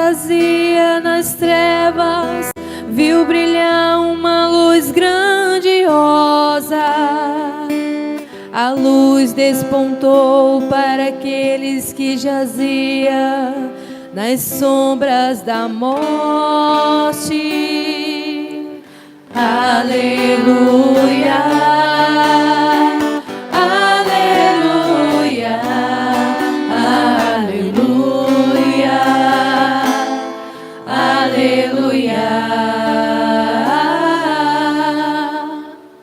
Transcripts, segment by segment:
jazia nas trevas, viu brilhar uma luz grandiosa. A luz despontou para aqueles que jaziam nas sombras da morte. Aleluia, aleluia, aleluia, aleluia.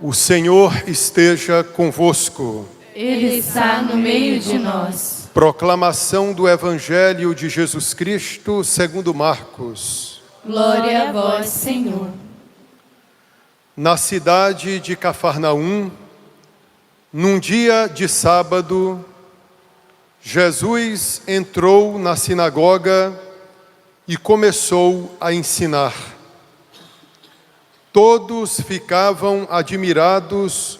O Senhor esteja convosco. Ele está no meio de nós. Proclamação do Evangelho de Jesus Cristo segundo Marcos. Glória a vós, Senhor. Na cidade de Cafarnaum, num dia de sábado, Jesus entrou na sinagoga e começou a ensinar. Todos ficavam admirados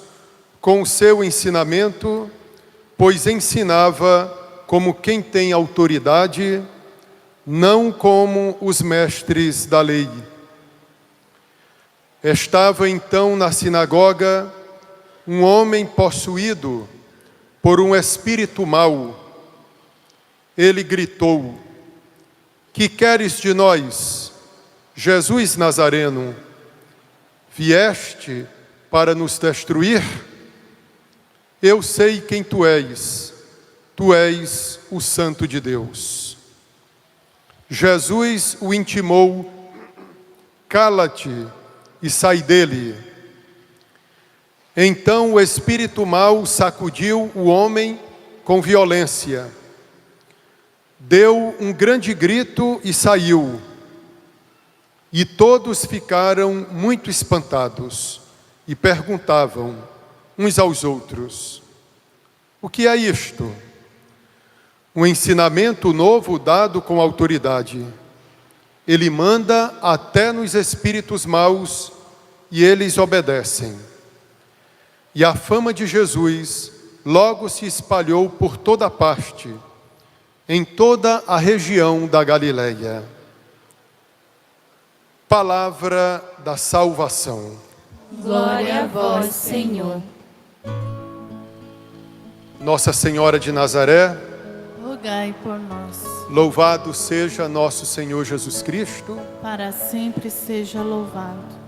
com o seu ensinamento, pois ensinava como quem tem autoridade, não como os mestres da lei. Estava então na sinagoga um homem possuído por um espírito mau. Ele gritou: "Que queres de nós, Jesus Nazareno? Vieste para nos destruir? Eu sei quem tu és o Santo de Deus." Jesus o intimou: "Cala-te e sai dele." Então o espírito mau sacudiu o homem com violência. Deu um grande grito e saiu. E todos ficaram muito espantados e perguntavam uns aos outros: "O que é isto?" Um ensinamento novo dado com autoridade. Ele manda até nos espíritos maus e eles obedecem. E a fama de Jesus logo se espalhou por toda parte, em toda a região da Galileia. Palavra da salvação. Glória a vós, Senhor. Nossa Senhora de Nazaré, rogai por nós. Louvado seja nosso Senhor Jesus Cristo. Para sempre seja louvado.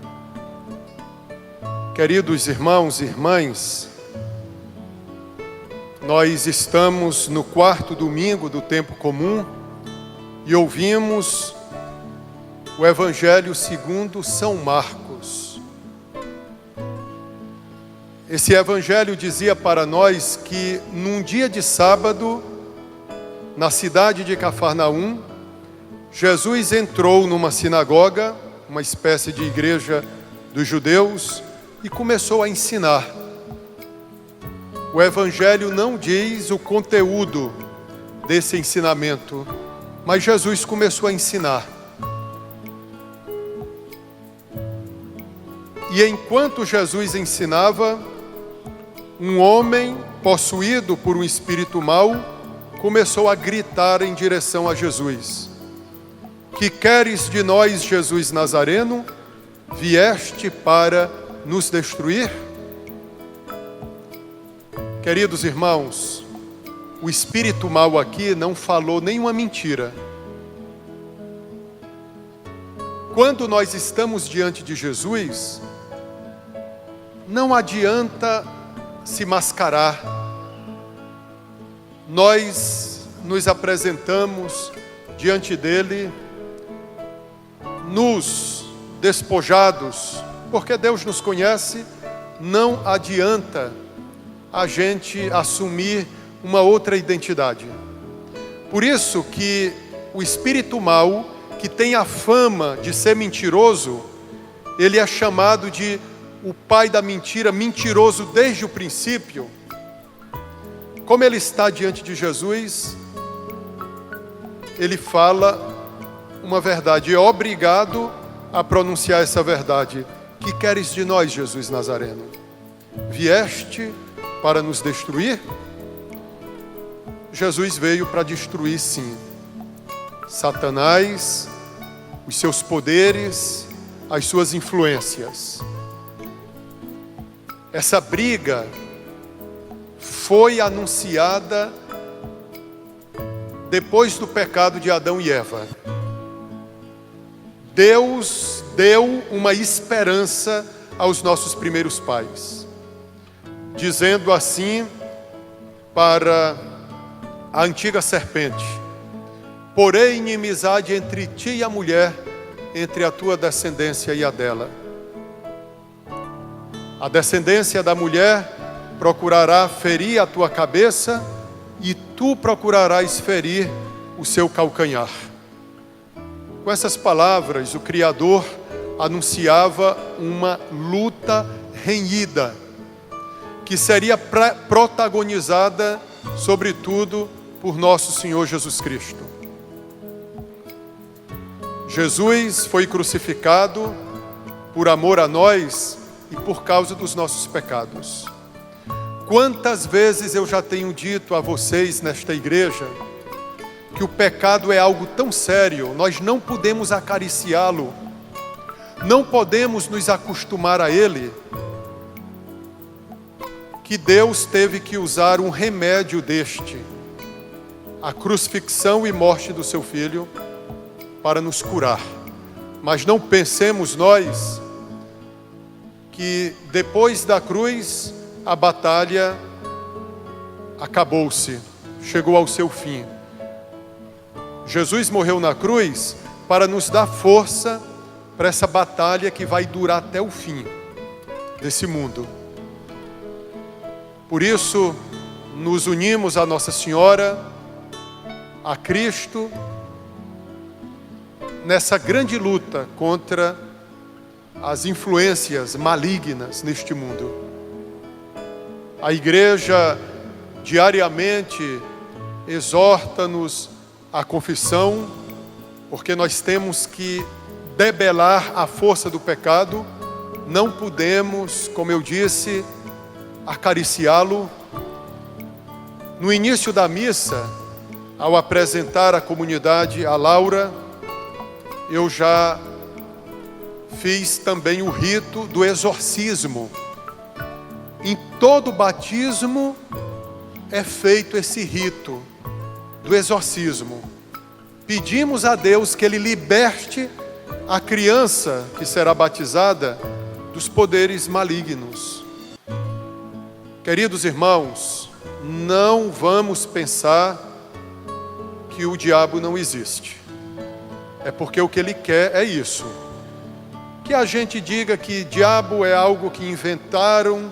Queridos irmãos e irmãs, nós estamos no 4º domingo do tempo comum e ouvimos o Evangelho segundo São Marcos. Esse Evangelho dizia para nós que num dia de sábado, na cidade de Cafarnaum, Jesus entrou numa sinagoga, uma espécie de igreja dos judeus, e começou a ensinar. O Evangelho não diz o conteúdo desse ensinamento, mas Jesus começou a ensinar. E enquanto Jesus ensinava, um homem possuído por um espírito mau começou a gritar em direção a Jesus: "Que queres de nós, Jesus Nazareno? Vieste para nos destruir?" Queridos irmãos, o espírito mau aqui não falou nenhuma mentira. Quando nós estamos diante de Jesus, não adianta se mascarar. Nós nos apresentamos diante dele, nus, despojados, porque Deus nos conhece. Não adianta a gente assumir uma outra identidade. Por isso que o espírito mau, que tem a fama de ser mentiroso, ele é chamado de o pai da mentira, mentiroso desde o princípio. Como ele está diante de Jesus, ele fala uma verdade, é obrigado a pronunciar essa verdade. Que queres de nós, Jesus Nazareno? Vieste para nos destruir? Jesus veio para destruir, sim. Satanás, os seus poderes, as suas influências. Essa briga foi anunciada depois do pecado de Adão e Eva. Deus deu uma esperança aos nossos primeiros pais, dizendo assim para a antiga serpente: porém inimizade entre ti e a mulher, entre a tua descendência e a dela. A descendência da mulher procurará ferir a tua cabeça, e tu procurarás ferir o seu calcanhar. Com essas palavras, o Criador anunciava uma luta renhida, que seria protagonizada, sobretudo, por nosso Senhor Jesus Cristo. Jesus foi crucificado por amor a nós e por causa dos nossos pecados. Quantas vezes eu já tenho dito a vocês nesta igreja que o pecado é algo tão sério, nós não podemos acariciá-lo, não podemos nos acostumar a ele, que Deus teve que usar um remédio deste, a crucifixão e morte do seu Filho, para nos curar. Mas não pensemos nós que depois da cruz a batalha acabou-se, chegou ao seu fim. Jesus morreu na cruz para nos dar força para essa batalha que vai durar até o fim desse mundo. Por isso, nos unimos a Nossa Senhora, a Cristo, nessa grande luta contra as influências malignas neste mundo. A igreja diariamente exorta-nos à confissão, porque nós temos que debelar a força do pecado, não podemos, como eu disse, acariciá-lo. No início da missa, ao apresentar à comunidade a Laura, eu já fiz também o rito do exorcismo. Em todo batismo é feito esse rito do exorcismo. Pedimos a Deus que Ele liberte a criança que será batizada dos poderes malignos. Queridos irmãos, não vamos pensar que o diabo não existe. É porque o que ele quer é isso. Que a gente diga que diabo é algo que inventaram,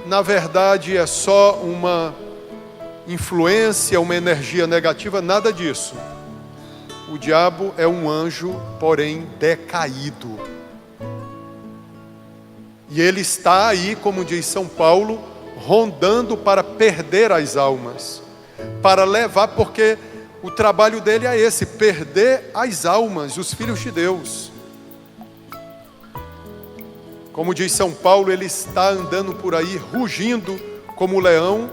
na verdade é só uma influência, uma energia negativa, nada disso. O diabo é um anjo, porém decaído. E ele está aí, como diz São Paulo, rondando para perder as almas, para levar, porque o trabalho dele é esse, perder as almas, os filhos de Deus. Como diz São Paulo, ele está andando por aí, rugindo como leão,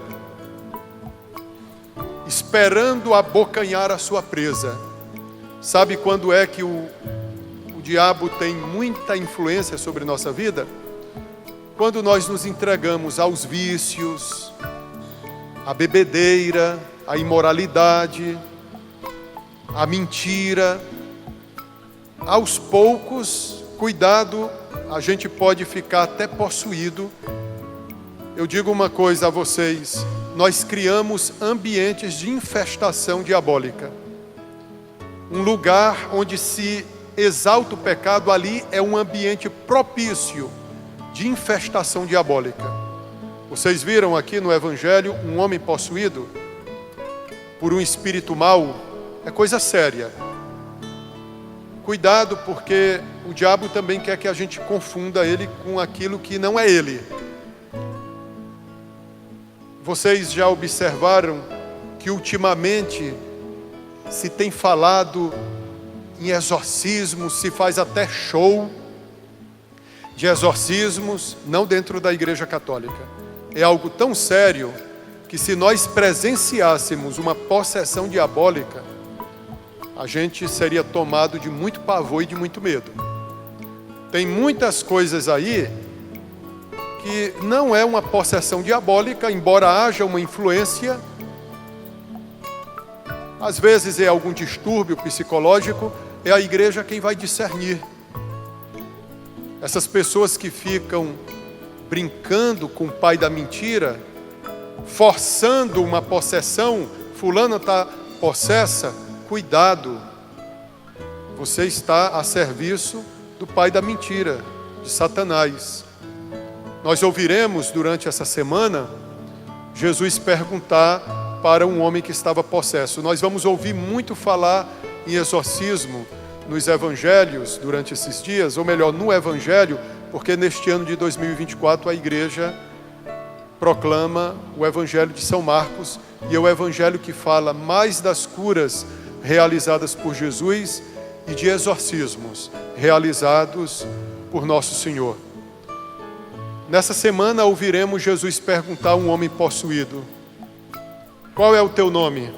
esperando abocanhar a sua presa. Sabe quando é que o diabo tem muita influência sobre nossa vida? Quando nós nos entregamos aos vícios, à bebedeira, à imoralidade, à mentira. Aos poucos, cuidado, a gente pode ficar até possuído. Eu digo uma coisa a vocês: nós criamos ambientes de infestação diabólica. Um lugar onde se exalta o pecado, ali é um ambiente propício de infestação diabólica. Vocês viram aqui no Evangelho um homem possuído por um espírito mau? É coisa séria. Cuidado, porque o diabo também quer que a gente confunda ele com aquilo que não é ele. Vocês já observaram que ultimamente se tem falado em exorcismos, se faz até show de exorcismos, não dentro da Igreja Católica. É algo tão sério que, se nós presenciássemos uma possessão diabólica, a gente seria tomado de muito pavor e de muito medo. Tem muitas coisas aí que não é uma possessão diabólica, embora haja uma influência. Às vezes é algum distúrbio psicológico, é a igreja quem vai discernir. Essas pessoas que ficam brincando com o pai da mentira, forçando uma possessão, fulana está possessa, cuidado, você está a serviço do pai da mentira, de Satanás. Nós ouviremos durante essa semana Jesus perguntar para um homem que estava possesso. Nós vamos ouvir muito falar em exorcismo nos evangelhos durante esses dias, ou melhor, no evangelho, porque neste ano de 2024 a igreja proclama o evangelho de São Marcos, e é o evangelho que fala mais das curas realizadas por Jesus e de exorcismos realizados por Nosso Senhor. Nessa semana ouviremos Jesus perguntar a um homem possuído: qual é o teu nome?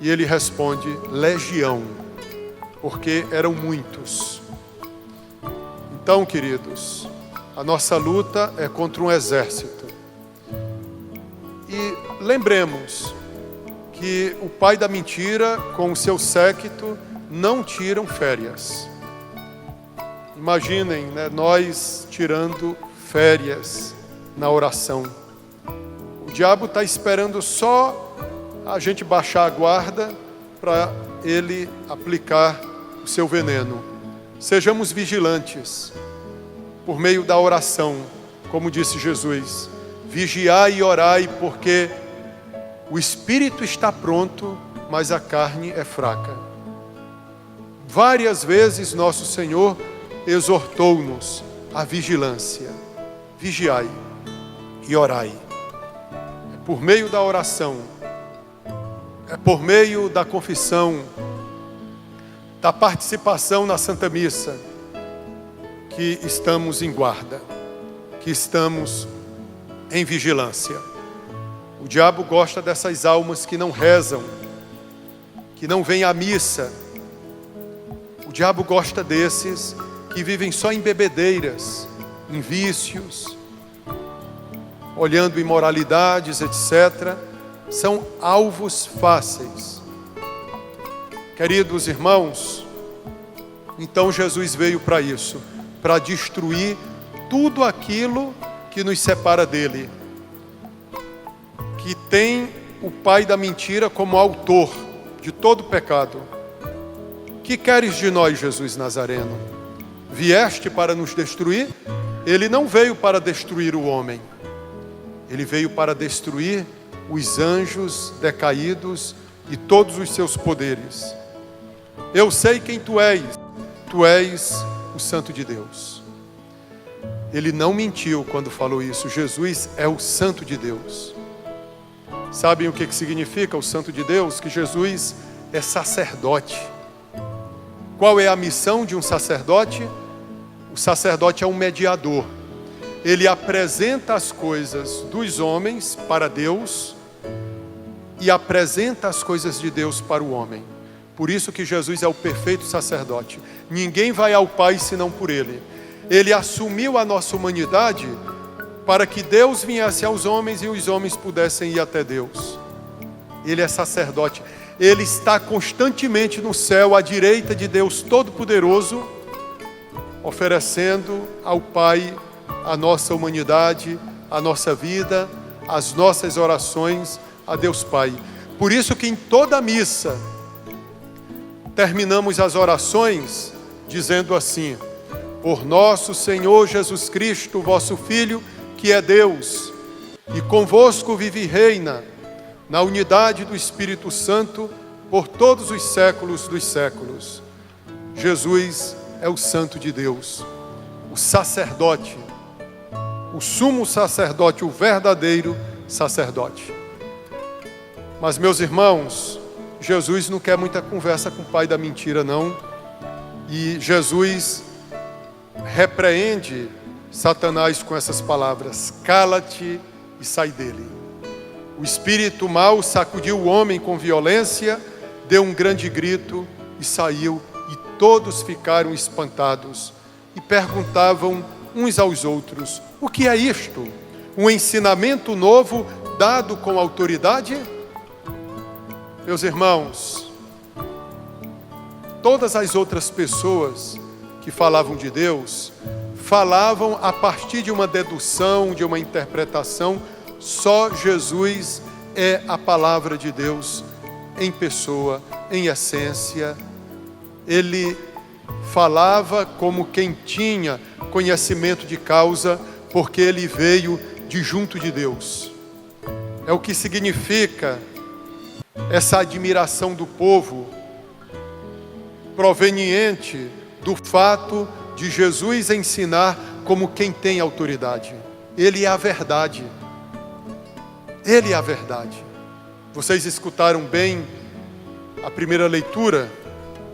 E ele responde: Legião, porque eram muitos. Então, queridos, a nossa luta é contra um exército. E lembremos que o pai da mentira, com o seu séquito, não tiram férias. Imaginem, né, nós tirando férias na oração. O diabo está esperando só a gente baixar a guarda para ele aplicar o seu veneno. Sejamos vigilantes por meio da oração, como disse Jesus: vigiai e orai, porque o espírito está pronto, mas a carne é fraca. Várias vezes nosso Senhor exortou-nos à vigilância. Vigiai e orai. É por meio da oração, é por meio da confissão, da participação na Santa Missa, que estamos em guarda, que estamos em vigilância. O diabo gosta dessas almas que não rezam, que não vêm à missa. O diabo gosta desses que vivem só em bebedeiras, em vícios, olhando imoralidades, etc. São alvos fáceis. Queridos irmãos, então Jesus veio para isso, para destruir tudo aquilo que nos separa dele, que tem o pai da mentira como autor de todo pecado. Que queres de nós, Jesus Nazareno? Vieste para nos destruir? Ele não veio para destruir o homem. Ele veio para destruir os anjos decaídos e todos os seus poderes. Eu sei quem tu és. Tu és o Santo de Deus. Ele não mentiu quando falou isso. Jesus é o Santo de Deus. Sabem o que significa o Santo de Deus? Que Jesus é sacerdote. Qual é a missão de um sacerdote? O sacerdote é um mediador. Ele apresenta as coisas dos homens para Deus e apresenta as coisas de Deus para o homem. Por isso que Jesus é o perfeito sacerdote. Ninguém vai ao Pai senão por Ele. Ele assumiu a nossa humanidade para que Deus viesse aos homens e os homens pudessem ir até Deus. Ele é sacerdote. Ele está constantemente no céu, à direita de Deus Todo-Poderoso, oferecendo ao Pai a nossa humanidade, a nossa vida, as nossas orações a Deus Pai. Por isso que em toda missa terminamos as orações dizendo assim: por nosso Senhor Jesus Cristo, vosso Filho, que é Deus, e convosco vive e reina, na unidade do Espírito Santo, por todos os séculos dos séculos. Jesus é o Santo de Deus, o sacerdote, o sumo sacerdote, o verdadeiro sacerdote. Mas, meus irmãos, Jesus não quer muita conversa com o pai da mentira, não. E Jesus repreende Satanás com essas palavras: cala-te e sai dele. O espírito mau sacudiu o homem com violência deu um grande grito e saiu, e todos ficaram espantados e perguntavam uns aos outros: o que é isto? Um ensinamento novo dado com autoridade? Meus irmãos, todas as outras pessoas que falavam de Deus, falavam a partir de uma dedução, de uma interpretação. Só Jesus é a palavra de Deus em pessoa, em essência. Ele falava como quem tinha conhecimento de causa, porque ele veio de junto de Deus. É o que significa essa admiração do povo, proveniente do fato de Jesus ensinar como quem tem autoridade. Ele é a verdade. Ele é a verdade. Vocês escutaram bem a primeira leitura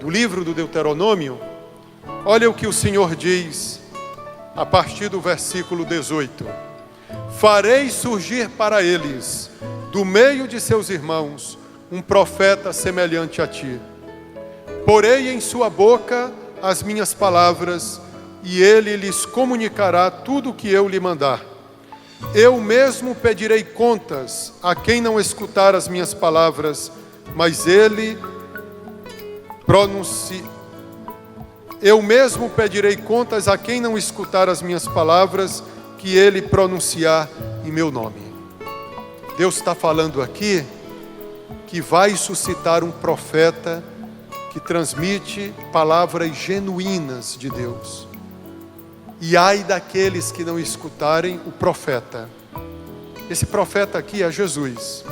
do livro do Deuteronômio? Olha o que o Senhor diz a partir do versículo 18: farei surgir para eles, do meio de seus irmãos, um profeta semelhante a ti. Porei em sua boca as minhas palavras, e ele lhes comunicará tudo o que eu lhe mandar. Eu mesmo pedirei contas a quem não escutar as minhas palavras, mas eu mesmo pedirei contas a quem não escutar as minhas palavras, que ele pronunciar em meu nome. Deus está falando aqui que vai suscitar um profeta que transmite palavras genuínas de Deus. E ai daqueles que não escutarem o profeta. Esse profeta aqui é Jesus.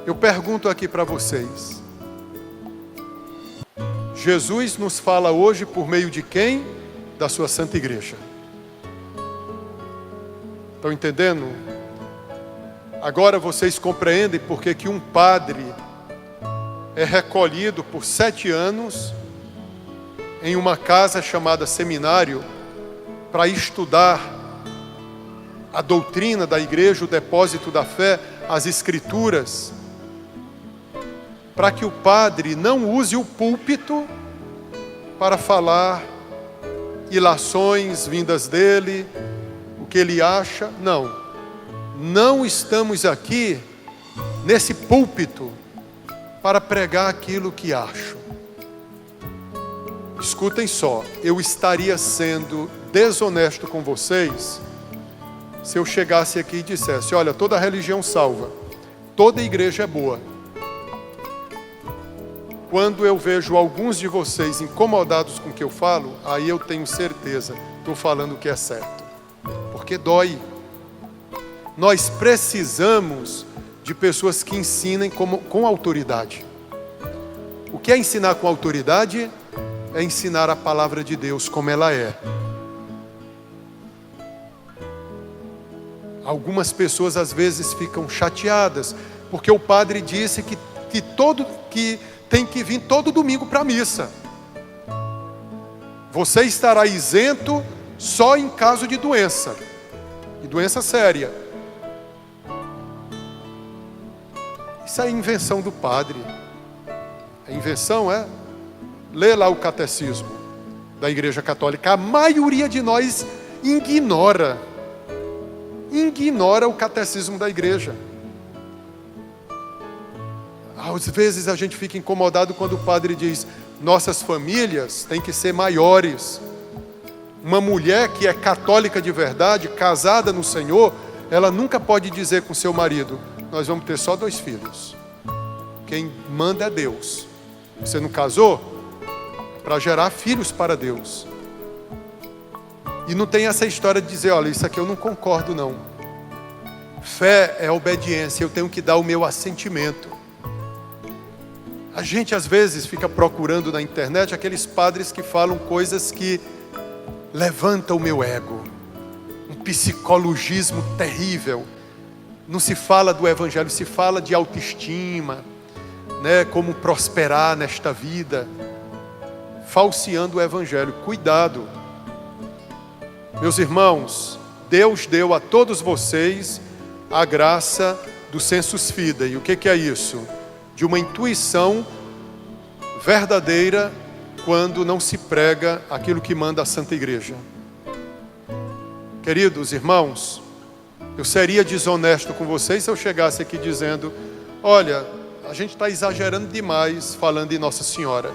Eu pergunto aqui para vocês: Jesus nos fala hoje por meio de quem? Da sua Santa Igreja. Estão entendendo? Agora vocês compreendem porque que um padre é recolhido por 7 anos em uma casa chamada seminário para estudar a doutrina da igreja, o depósito da fé, as escrituras, para que o padre não use o púlpito para falar ilações vindas dele, o que ele acha. Não estamos aqui nesse púlpito para pregar aquilo que acho. Escutem só, eu estaria sendo desonesto com vocês se eu chegasse aqui e dissesse: olha, toda religião salva, toda igreja é boa. Quando eu vejo alguns de vocês incomodados com o que eu falo, aí eu tenho certeza, estou falando o que é certo, porque dói. Nós precisamos de pessoas que ensinem com autoridade. O que é ensinar com autoridade? É ensinar a palavra de Deus como ela é. Algumas pessoas às vezes ficam chateadas, porque o padre disse que tem que vir todo domingo para a missa. Você estará isento só em caso de doença, e doença séria. Isso é invenção do padre. A invenção é... Lê lá o catecismo da Igreja Católica. A maioria de nós ignora o catecismo da igreja. Às vezes a gente fica incomodado quando o padre diz: nossas famílias têm que ser maiores. Uma mulher que é católica de verdade, casada no Senhor, ela nunca pode dizer com seu marido: nós vamos ter só 2 filhos. Quem manda é Deus. Você não casou? Para gerar filhos para Deus. E não tem essa história de dizer: olha, isso aqui eu não concordo não. Fé é obediência, eu tenho que dar o meu assentimento. A gente às vezes fica procurando na internet aqueles padres que falam coisas que levantam o meu ego. Um psicologismo terrível. Não se fala do evangelho, se fala de autoestima, né, como prosperar nesta vida, falseando o evangelho. Cuidado. Meus irmãos, Deus deu a todos vocês a graça do sensus fidei. O que é isso? de uma intuição verdadeira quando não se prega aquilo que manda a Santa Igreja. Queridos irmãos, eu seria desonesto com vocês se eu chegasse aqui dizendo: olha, a gente está exagerando demais falando em Nossa Senhora.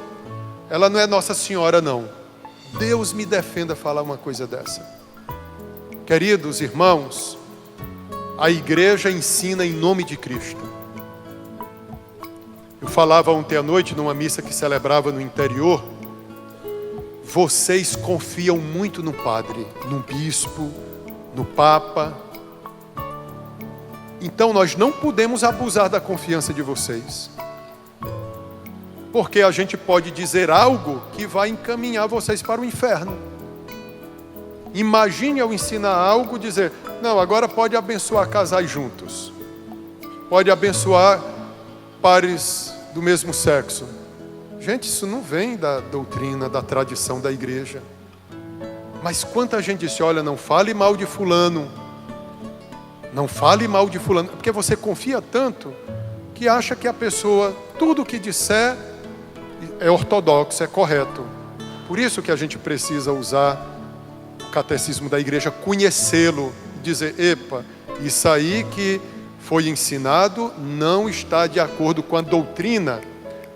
Ela não é Nossa Senhora, não. Deus me defenda falar uma coisa dessa. Queridos irmãos, a igreja ensina em nome de Cristo. Eu falava ontem à noite numa missa que celebrava no interior. Vocês confiam muito no padre, no bispo, no papa. Então nós não podemos abusar da confiança de vocês. Porque a gente pode dizer algo que vai encaminhar vocês para o inferno. Imagine eu ensinar algo, dizer: não, agora pode abençoar casais juntos. Pode abençoar pares do mesmo sexo. Gente, isso não vem da doutrina, da tradição da igreja. Mas quanta gente disse: olha, não fale mal de fulano. Não fale mal de fulano. Porque você confia tanto que acha que a pessoa, tudo o que disser é ortodoxo, é correto. Por isso que a gente precisa usar o catecismo da igreja, conhecê-lo, dizer: epa, isso aí que foi ensinado não está de acordo com a doutrina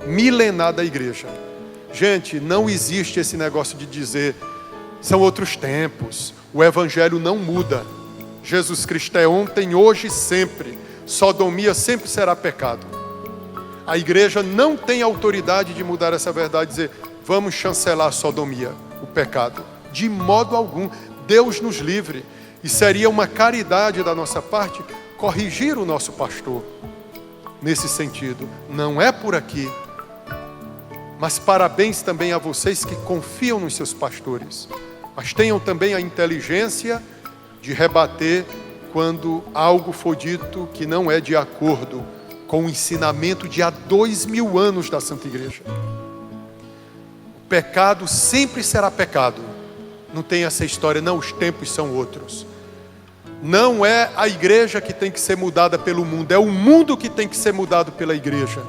milenar da igreja. Gente, não existe esse negócio de dizer: são outros tempos, o evangelho não muda. Jesus Cristo é ontem, hoje e sempre. Sodomia sempre será pecado. A igreja não tem autoridade de mudar essa verdade e dizer: vamos chancelar a sodomia, o pecado. De modo algum. Deus nos livre. E seria uma caridade da nossa parte corrigir o nosso pastor nesse sentido. Não é por aqui. Mas parabéns também a vocês que confiam nos seus pastores. Mas tenham também a inteligência de rebater quando algo for dito que não é de acordo com o ensinamento de há 2000 anos da Santa Igreja. O pecado sempre será pecado. Não tem essa história: não, os tempos são outros. Não é a igreja que tem que ser mudada pelo mundo, é o mundo que tem que ser mudado pela igreja.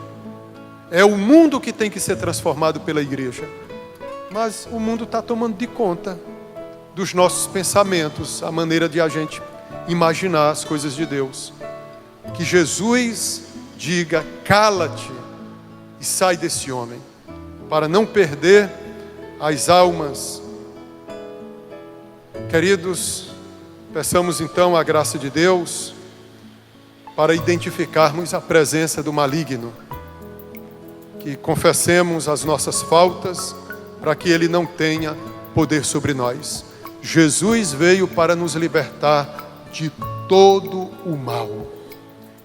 É o mundo que tem que ser transformado pela igreja. Mas o mundo está tomando de conta dos nossos pensamentos, a maneira de a gente imaginar as coisas de Deus. Que Jesus diga: cala-te e sai desse homem, para não perder as almas. Queridos, peçamos então a graça de Deus para identificarmos a presença do maligno. Que confessemos as nossas faltas para que ele não tenha poder sobre nós. Jesus veio para nos libertar de todo o mal.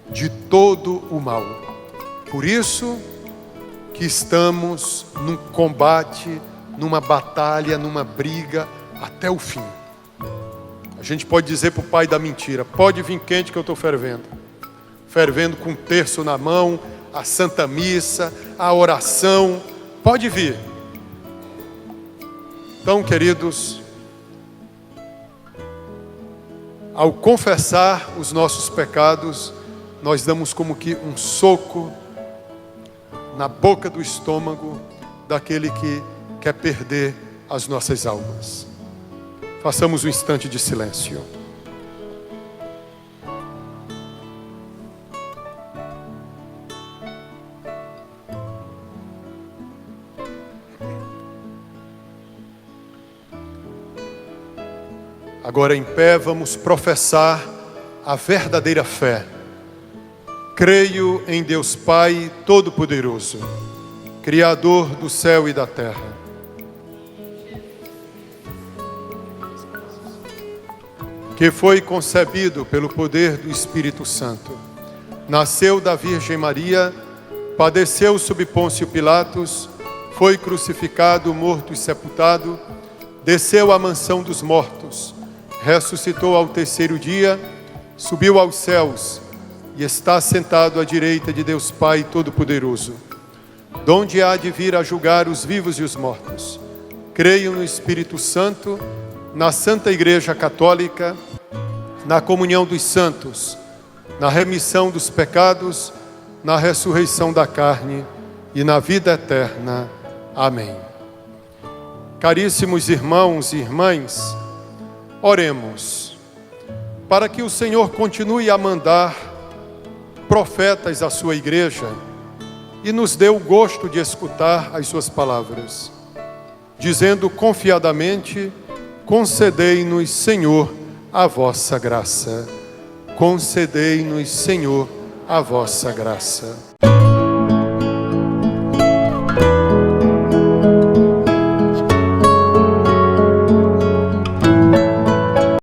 De todo o mal. Por isso que estamos num combate, numa batalha, numa briga até o fim. A gente pode dizer para o pai da mentira: pode vir quente que eu estou fervendo. Fervendo com um terço na mão, a Santa Missa, a oração. Pode vir. Então, queridos, ao confessar os nossos pecados, nós damos como que um soco na boca do estômago daquele que quer perder as nossas almas. Façamos um instante de silêncio. Agora em pé vamos professar a verdadeira fé. Creio em Deus Pai Todo-Poderoso, Criador do céu e da terra. Que foi concebido pelo poder do Espírito Santo. Nasceu da Virgem Maria, padeceu sob Pôncio Pilatos, foi crucificado, morto e sepultado, desceu à mansão dos mortos, ressuscitou ao terceiro dia, subiu aos céus e está sentado à direita de Deus Pai Todo-Poderoso, donde há de vir a julgar os vivos e os mortos. Creio no Espírito Santo, na Santa Igreja Católica, na comunhão dos santos, na remissão dos pecados, na ressurreição da carne e na vida eterna. Amém. Caríssimos irmãos e irmãs, oremos para que o Senhor continue a mandar profetas à sua igreja e nos dê o gosto de escutar as suas palavras, dizendo confiadamente: concedei-nos, Senhor, a vossa graça. Concedei-nos, Senhor, a vossa graça.